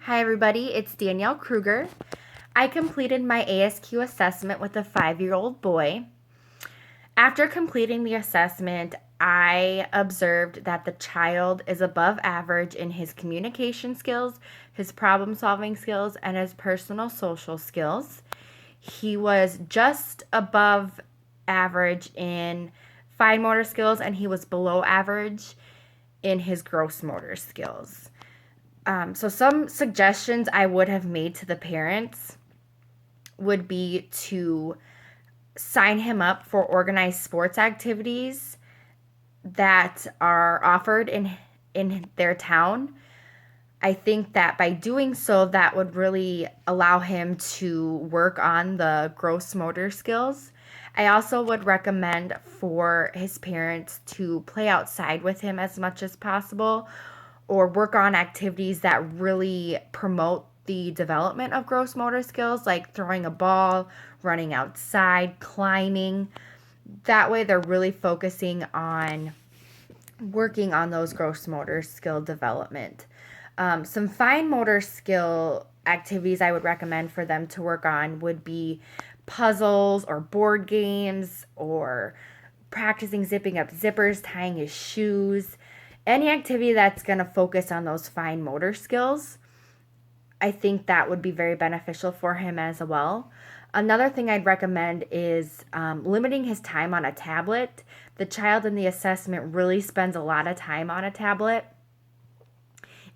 Hi, everybody. It's Danielle Kruger. I completed my ASQ assessment with a 5-year-old boy. After completing the assessment, I observed that the child is above average in his communication skills, his problem solving skills, and his personal social skills. He was just above average in fine motor skills, and he was below average in his gross motor skills. So some suggestions I would have made to the parents would be to sign him up for organized sports activities that are offered in their town. I think that by doing so, that would really allow him to work on the gross motor skills. I also would recommend for his parents to play outside with him as much as possible or work on activities that really promote the development of gross motor skills, like throwing a ball, running outside, climbing. That way, they're really focusing on working on those gross motor skill development. Some fine motor skill activities I would recommend for them to work on would be puzzles or board games or practicing zipping up zippers, tying his shoes, any activity that's going to focus on those fine motor skills. I think that would be very beneficial for him as well. Another thing I'd recommend is limiting his time on a tablet. The child in the assessment really spends a lot of time on a tablet.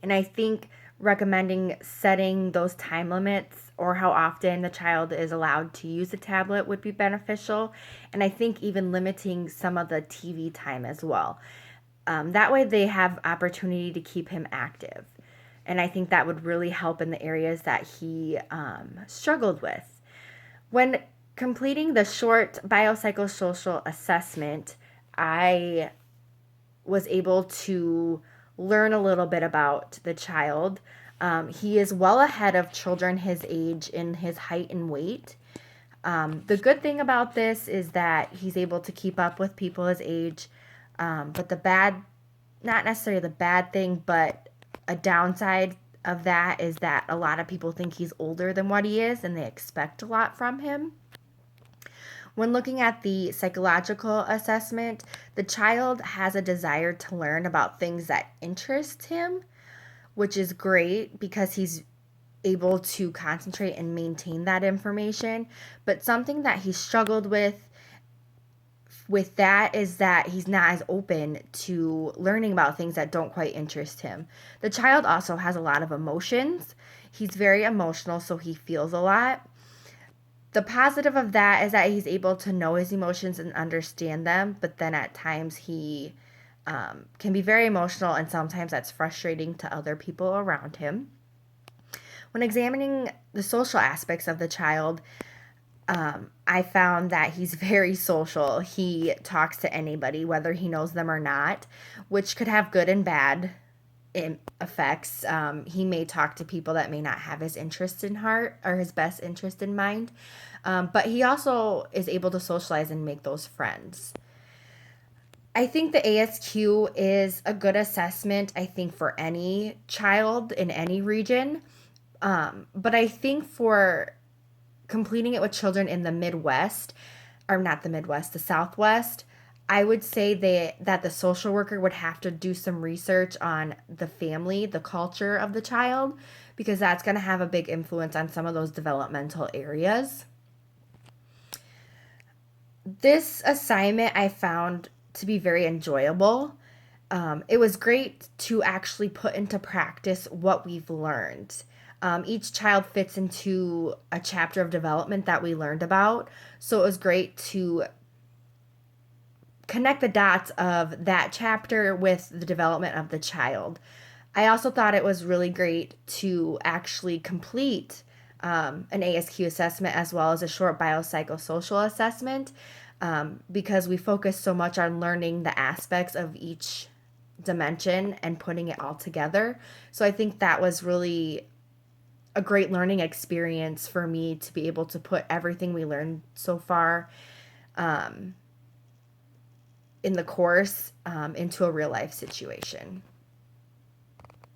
And I think recommending setting those time limits or how often the child is allowed to use a tablet would be beneficial. And I think even limiting some of the TV time as well. That way they have opportunity to keep him active. And I think that would really help in the areas that he struggled with. When completing the short biopsychosocial assessment, I was able to learn a little bit about the child. He is well ahead of children his age in his height and weight. The good thing about this is that he's able to keep up with people his age. But not necessarily the bad thing, but a downside of that is that a lot of people think he's older than what he is and they expect a lot from him. When looking at the psychological assessment, the child has a desire to learn about things that interest him, which is great because he's able to concentrate and maintain that information. But something that he struggled with that is that he's not as open to learning about things that don't quite interest him. The child also has a lot of emotions. He's very emotional, so he feels a lot. The positive of that is that he's able to know his emotions and understand them, but then at times he can be very emotional, and sometimes that's frustrating to other people around him. When examining the social aspects of the child, I found that he's very social. He talks to anybody, whether he knows them or not, which could have good and bad effects. He may talk to people that may not have his interest in heart or his best interest in mind, but he also is able to socialize and make those friends. I think the ASQ is a good assessment, I think, for any child in any region. But I think for completing it with children in the Midwest, or not the Midwest, the Southwest, I would say that the social worker would have to do some research on the family, the culture of the child, because that's going to have a big influence on some of those developmental areas. This assignment I found to be very enjoyable. It was great to actually put into practice what we've learned. Each child fits into a chapter of development that we learned about. So it was great to connect the dots of that chapter with the development of the child. I also thought it was really great to actually complete an ASQ assessment as well as a short biopsychosocial assessment because we focus so much on learning the aspects of each dimension and putting it all together. So I think that was really a great learning experience for me to be able to put everything we learned so far in the course into a real life situation.